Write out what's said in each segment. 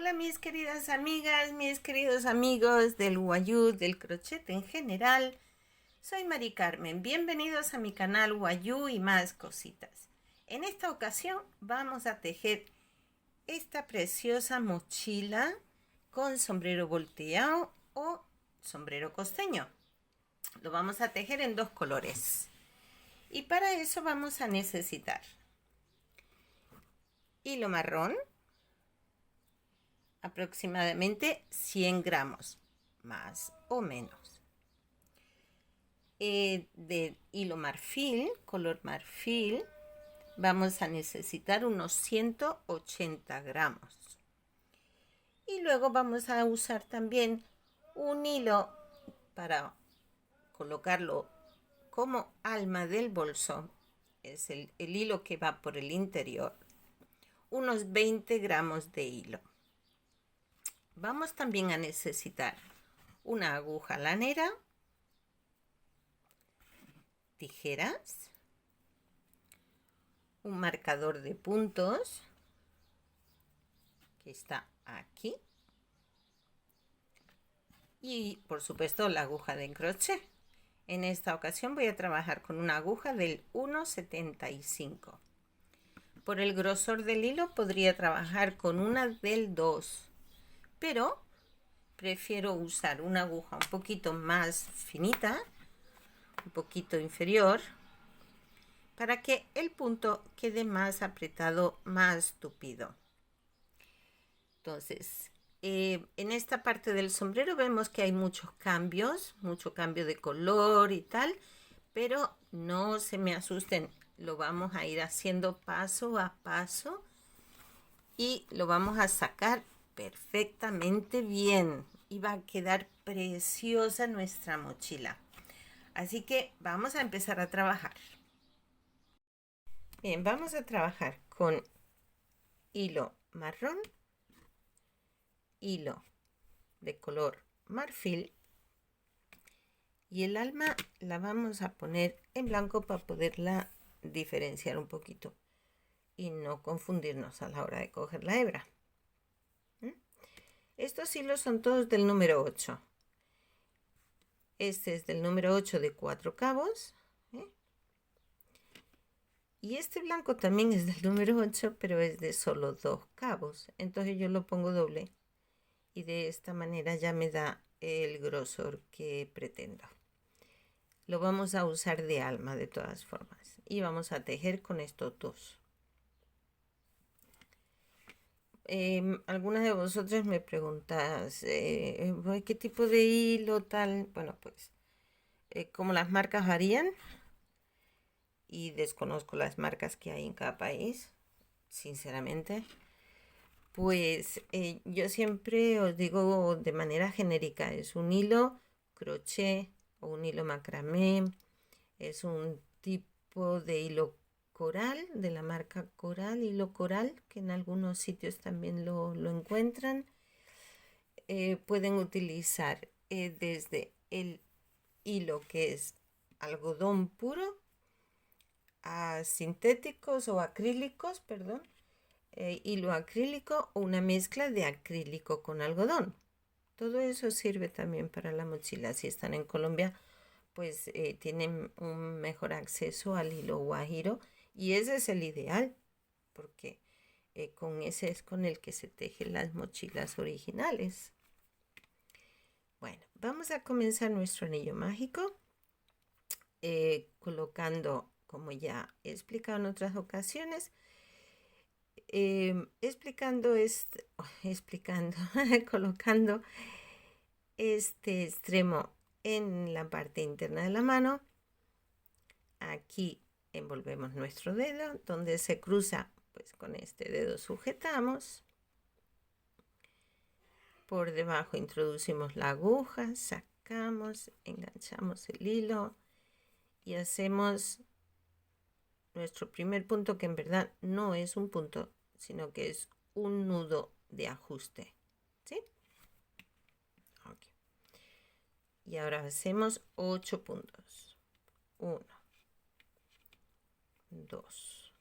Hola mis queridas amigas, mis queridos amigos del Wayuu, del crochet en general. Soy Mari Carmen, bienvenidos a mi canal Wayuu y más cositas. En esta ocasión vamos a tejer esta preciosa mochila con sombrero volteado o sombrero costeño. Lo vamos a tejer en dos colores. Y para eso vamos a necesitar hilo marrón, aproximadamente 100 gramos, más o menos. De hilo marfil, color marfil, vamos a necesitar unos 180 gramos. Y luego vamos a usar también un hilo para colocarlo como alma del bolso. Es el hilo que va por el interior. Unos 20 gramos de hilo. Vamos también a necesitar una aguja lanera, tijeras, un marcador de puntos que está aquí y por supuesto la aguja de crochet. En esta ocasión voy a trabajar con una aguja del 1,75. Por el grosor del hilo podría trabajar con una del 2, pero prefiero usar una aguja un poquito más finita, un poquito inferior, para que el punto quede más apretado, más tupido. Entonces, en esta parte del sombrero vemos que hay muchos cambios, mucho cambio de color y tal, pero no se me asusten, lo vamos a ir haciendo paso a paso y lo vamos a sacar perfectamente bien y va a quedar preciosa nuestra mochila. Así que vamos a empezar a trabajar. Bien, vamos a trabajar con hilo marrón, hilo de color marfil y el alma la vamos a poner en blanco para poderla diferenciar un poquito y no confundirnos a la hora de coger la hebra. Estos hilos son todos del número 8. Este es del número 8 de 4 cabos. Y este blanco también es del número 8, pero es de solo 2 cabos. Entonces yo lo pongo doble y de esta manera ya me da el grosor que pretendo. Lo vamos a usar de alma de todas formas y vamos a tejer con estos dos. Algunas de vosotros me preguntas ¿qué tipo de hilo tal? Bueno, pues como las marcas varían y desconozco las marcas que hay en cada país, sinceramente, pues yo siempre os digo de manera genérica, es un hilo crochet o un hilo macramé, es un tipo de hilo coral, de la marca Coral, hilo coral, que en algunos sitios también lo encuentran. Pueden utilizar desde el hilo que es algodón puro a sintéticos o acrílicos, perdón, hilo acrílico o una mezcla de acrílico con algodón. Todo eso sirve también para la mochila. Si están en Colombia, pues tienen un mejor acceso al hilo guajiro y ese es el ideal porque con ese es con el que se tejen las mochilas originales. Bueno, vamos a comenzar nuestro anillo mágico colocando, como ya he explicado en otras ocasiones, colocando este extremo en la parte interna de la mano. Aquí envolvemos nuestro dedo, donde se cruza, pues con este dedo sujetamos. Por debajo introducimos la aguja, sacamos, enganchamos el hilo y hacemos nuestro primer punto, que en verdad no es un punto, sino que es un nudo de ajuste, ¿sí? Okay. Y ahora hacemos 8 puntos. 1, 2,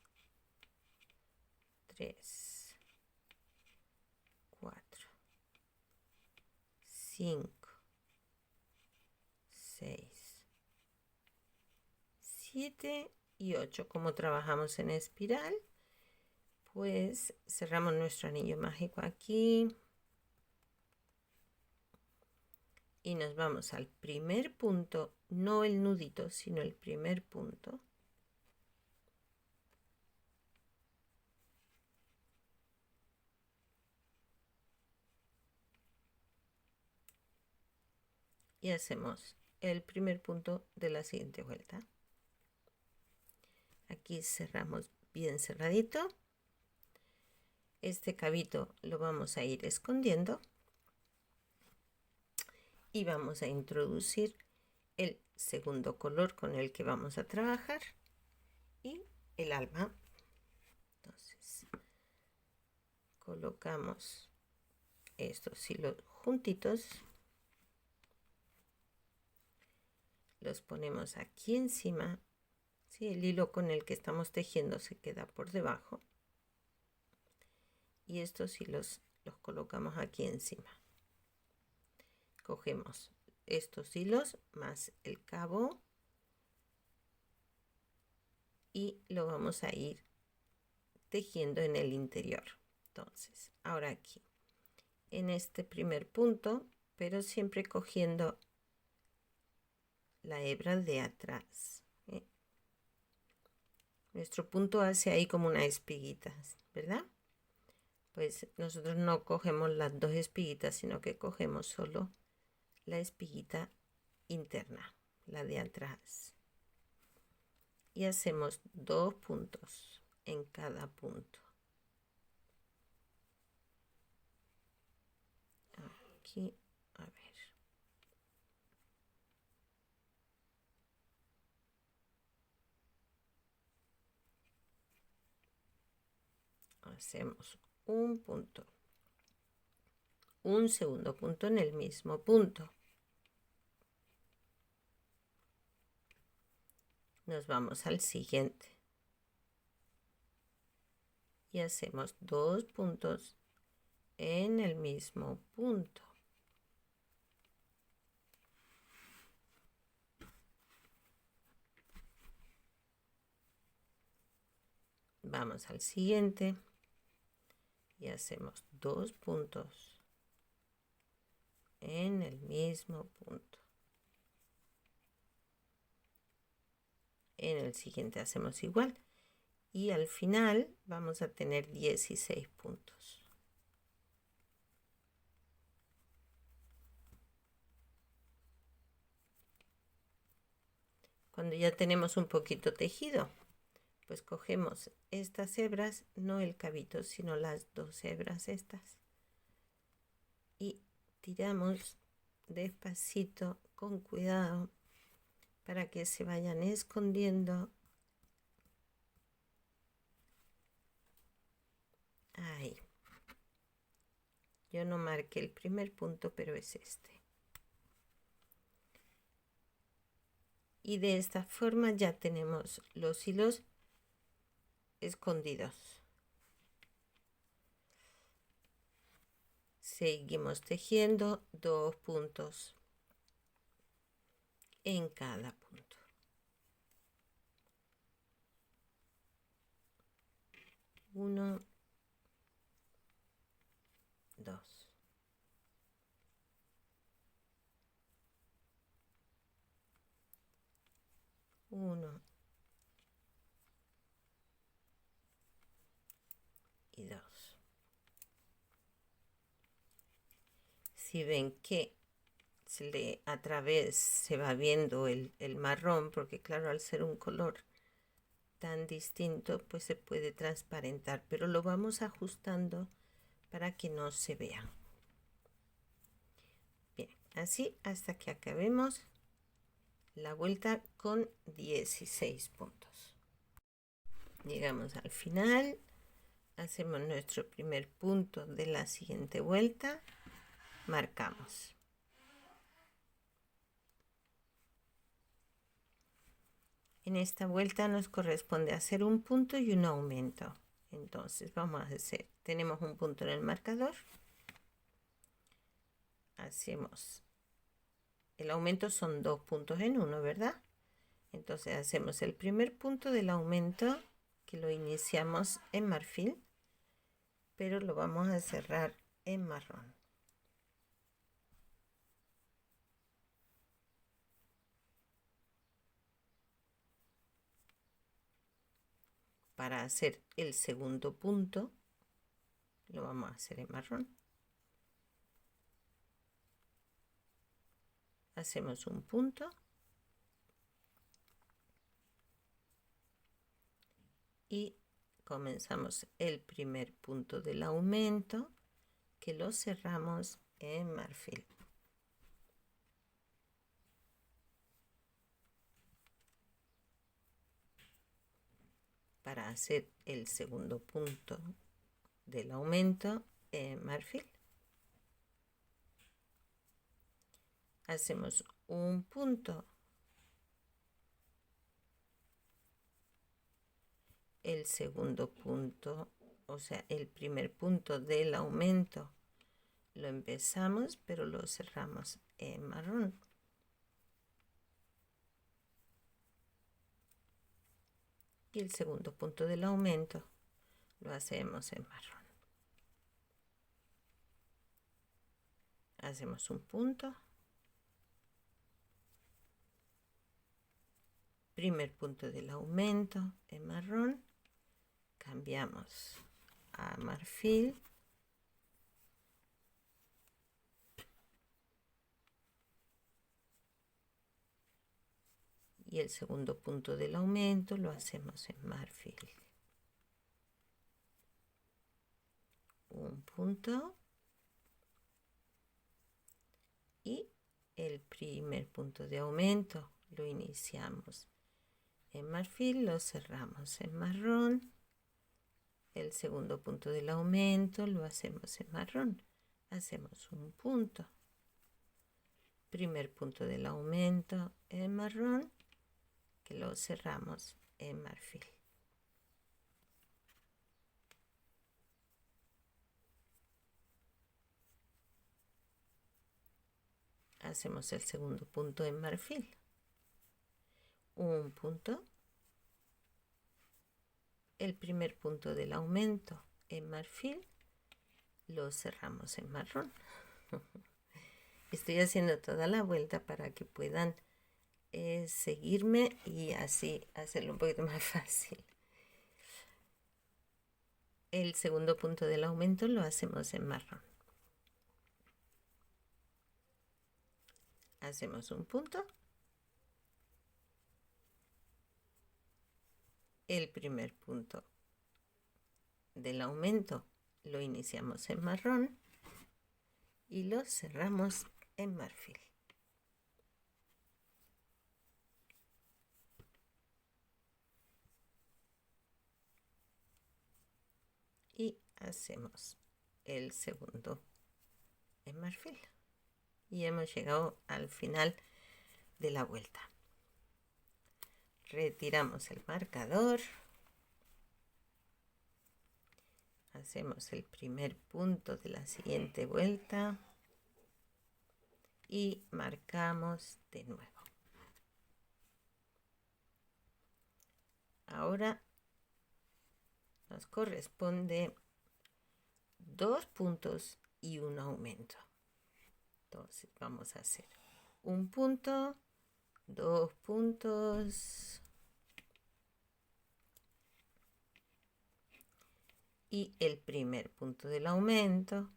3, 4, 5, 6, 7 y 8. Como trabajamos en espiral, pues cerramos nuestro anillo mágico aquí y nos vamos al primer punto, no el nudito, sino el primer punto. Y hacemos el primer punto de la siguiente vuelta. Aquí cerramos bien cerradito. Este cabito lo vamos a ir escondiendo y vamos a introducir el segundo color con el que vamos a trabajar y el alma. Entonces colocamos estos hilos juntitos, los ponemos aquí encima. ¿Sí? El hilo con el que estamos tejiendo se queda por debajo y estos hilos los colocamos aquí encima. Cogemos estos hilos más el cabo y lo vamos a ir tejiendo en el interior. Entonces, ahora aquí en este primer punto, pero siempre cogiendo la hebra de atrás. Nuestro punto hace ahí como una espiguita, ¿verdad? Pues nosotros no cogemos las dos espiguitas, sino que cogemos solo la espiguita interna, la de atrás. Y hacemos 2 puntos en cada punto. Aquí, a ver. Hacemos un punto, un segundo punto en el mismo punto. Nos vamos al siguiente y hacemos 2 puntos en el mismo punto. Vamos al siguiente y hacemos 2 puntos en el mismo punto. En el siguiente hacemos igual y al final vamos a tener 16 puntos. Cuando ya tenemos un poquito tejido, pues cogemos estas hebras, no el cabito, sino las 2 hebras estas, y tiramos despacito, con cuidado, para que se vayan escondiendo. Ahí. Yo no marqué el primer punto, pero es este. Y de esta forma ya tenemos los hilos escondidos. Seguimos tejiendo 2 puntos en cada punto. 1, 2. 1 y 2. Si ven que a través se va viendo el marrón, porque claro, al ser un color tan distinto, pues se puede transparentar, pero lo vamos ajustando para que no se vea. Bien, así hasta que acabemos la vuelta con 16 puntos. Llegamos al final, hacemos nuestro primer punto de la siguiente vuelta, marcamos. En esta vuelta nos corresponde hacer un punto y un aumento. Entonces vamos a hacer, tenemos un punto en el marcador. hacemos, el aumento son 2 puntos en uno, ¿verdad? Entonces hacemos el primer punto del aumento, que lo iniciamos en marfil, pero lo vamos a cerrar en marrón. Para hacer el segundo punto, lo vamos a hacer en marrón. Hacemos un punto y comenzamos el primer punto del aumento, que lo cerramos en marfil. Para hacer el segundo punto del aumento en marfil, hacemos un punto, el segundo punto, o sea, el primer punto del aumento lo empezamos, pero lo cerramos en marrón. Y el segundo punto del aumento lo hacemos en marrón. Hacemos un punto, primer punto del aumento en marrón, cambiamos a marfil, y el segundo punto del aumento lo hacemos en marfil. Un punto y el primer punto de aumento lo iniciamos en marfil, lo cerramos en marrón. El segundo punto del aumento lo hacemos en marrón. Hacemos un punto, primer punto del aumento en marrón, que lo cerramos en marfil. Hacemos el segundo punto en marfil, un punto, el primer punto del aumento en marfil, lo cerramos en marrón. Estoy haciendo toda la vuelta para que puedan seguirme y así hacerlo un poquito más fácil. El segundo punto del aumento lo hacemos en marrón. Hacemos un punto, el primer punto del aumento lo iniciamos en marrón y lo cerramos en marfil. Y hacemos el segundo en marfil. Y hemos llegado al final de la vuelta. Retiramos el marcador. Hacemos el primer punto de la siguiente vuelta y marcamos de nuevo. Ahora nos corresponde 2 puntos y un aumento. Entonces vamos a hacer un punto, 2 puntos y el primer punto del aumento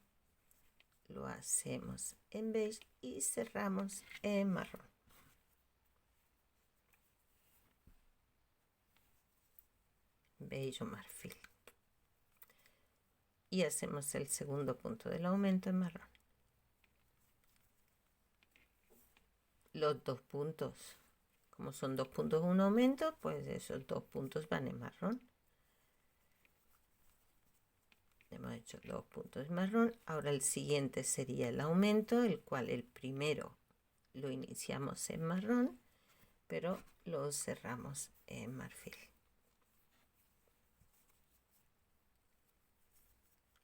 lo hacemos en beige y cerramos en marrón. Beige o marfil. Y hacemos el segundo punto del aumento en marrón. Los 2 puntos, como son 2 puntos un aumento, pues esos 2 puntos van en marrón. Hemos hecho 2 puntos marrón. Ahora el siguiente sería el aumento, el cual el primero lo iniciamos en marrón, pero lo cerramos en marfil.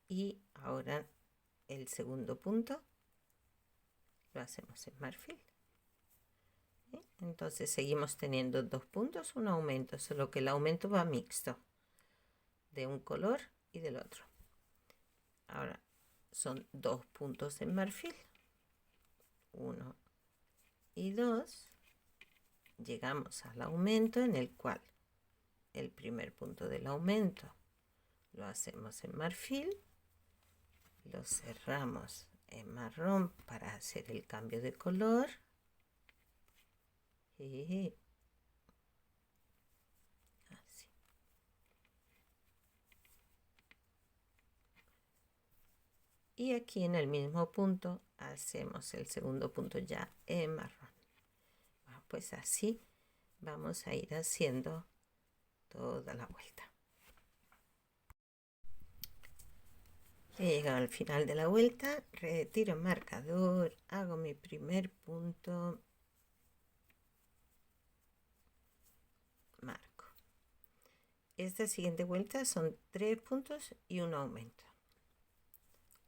Y ahora el segundo punto lo hacemos en marfil. ¿Sí? Entonces seguimos teniendo 2 puntos, un aumento, solo que el aumento va mixto de un color y del otro. Ahora son 2 puntos en marfil, 1 y 2. Llegamos al aumento, en el cual el primer punto del aumento lo hacemos en marfil, lo cerramos en marrón para hacer el cambio de color y así. Y aquí en el mismo punto hacemos el segundo punto ya en marrón. Bueno, pues así vamos a ir haciendo toda la vuelta. He llegado al final de la vuelta, retiro el marcador, hago mi primer punto, marco. Esta siguiente vuelta son 3 puntos y un aumento.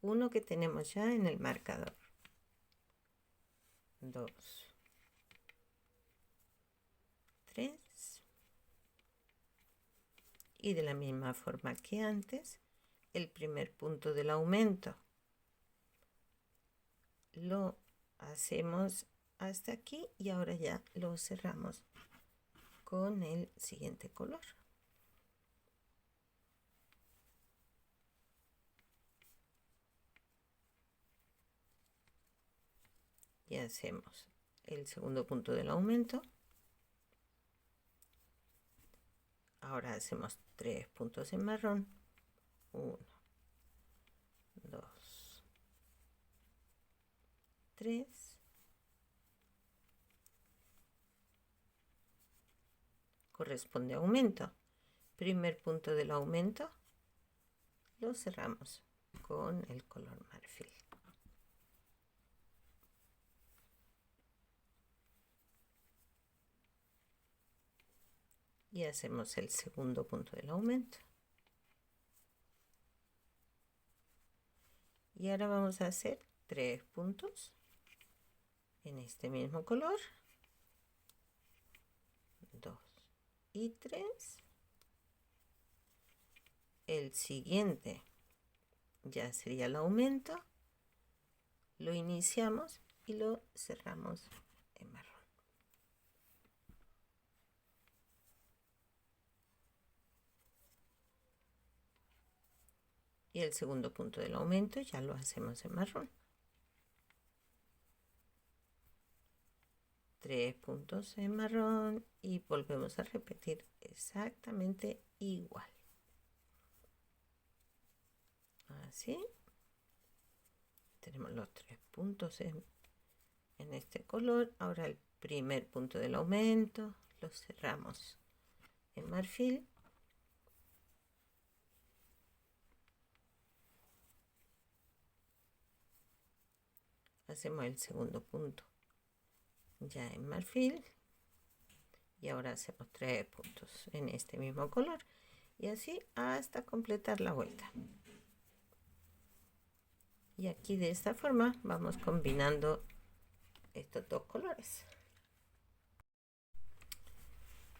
Uno que tenemos ya en el marcador. 2, 3. Y de la misma forma que antes, el primer punto del aumento lo hacemos hasta aquí y ahora ya lo cerramos con el siguiente color. Y hacemos el segundo punto del aumento. Ahora hacemos 3 puntos en marrón. 1, 2, 3. Corresponde a aumento. Primer punto del aumento lo cerramos con el color marfil. Y hacemos el segundo punto del aumento. Y ahora vamos a hacer 3 puntos en este mismo color. 2 y 3. El siguiente ya sería el aumento. Lo iniciamos y lo cerramos en marrón. Y el segundo punto del aumento ya lo hacemos en marrón. 3 puntos en marrón y volvemos a repetir exactamente igual. Así. Tenemos los 3 puntos en este color. Ahora el primer punto del aumento lo cerramos en marfil. Hacemos el segundo punto ya en marfil. Y ahora hacemos 3 puntos en este mismo color. Y así hasta completar la vuelta. Y aquí de esta forma vamos combinando estos dos colores.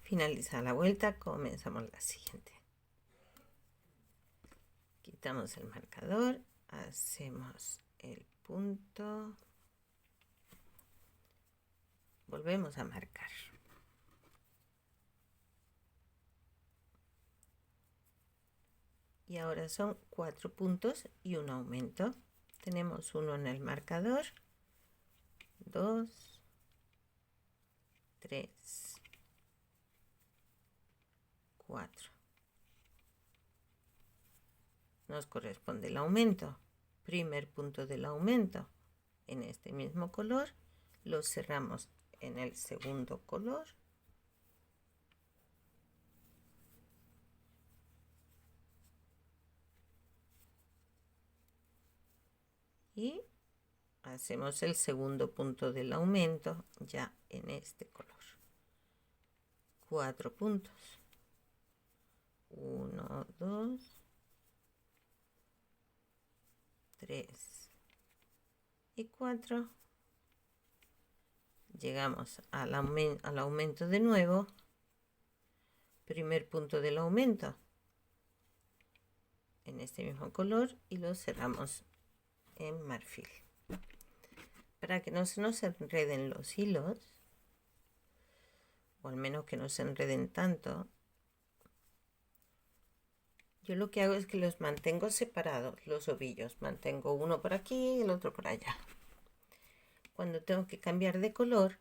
Finalizada la vuelta, comenzamos la siguiente. Quitamos el marcador, hacemos el punto, volvemos a marcar. Y ahora son 4 puntos y un aumento. Tenemos uno en el marcador, 2, 3, 4. Nos corresponde el aumento. Primer punto del aumento en este mismo color, lo cerramos en el segundo color. Y hacemos el segundo punto del aumento ya en este color. 4 puntos. 1, 2, 3 y 4. llegamos al aumento de nuevo, primer punto del aumento en este mismo color y lo cerramos en marfil. Para que no se nos enreden los hilos, o al menos que no se enreden tanto, yo lo que hago es que los mantengo separados, los ovillos. Mantengo uno por aquí y el otro por allá. Cuando tengo que cambiar de color,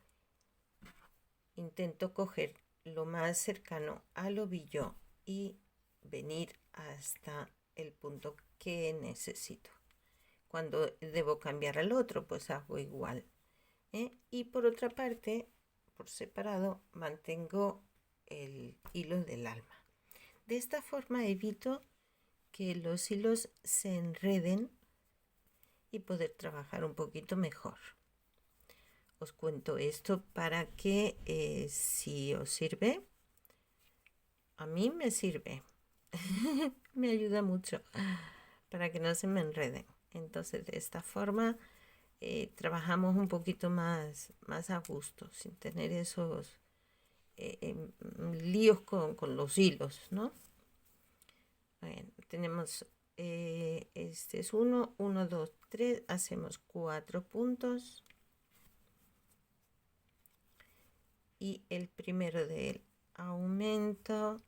intento coger lo más cercano al ovillo y venir hasta el punto que necesito. Cuando debo cambiar al otro, pues hago igual. Y por otra parte, por separado, mantengo el hilo del alma. De esta forma evito que los hilos se enreden y poder trabajar un poquito mejor. Os cuento esto para que si os sirve, a mí me sirve. Me ayuda mucho para que no se me enreden. Entonces de esta forma trabajamos un poquito más a gusto, sin tener esos líos con los hilos, ¿no? Bueno, tenemos este es 1, 1, 2, 3, hacemos 4 puntos y el primero del aumento,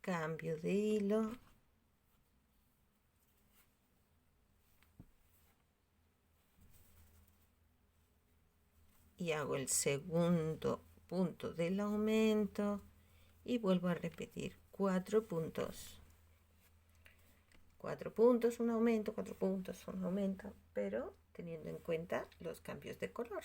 cambio de hilo, y hago el segundo punto del aumento y vuelvo a repetir 4 puntos. 4 puntos, un aumento, 4 puntos, un aumento, pero teniendo en cuenta los cambios de color.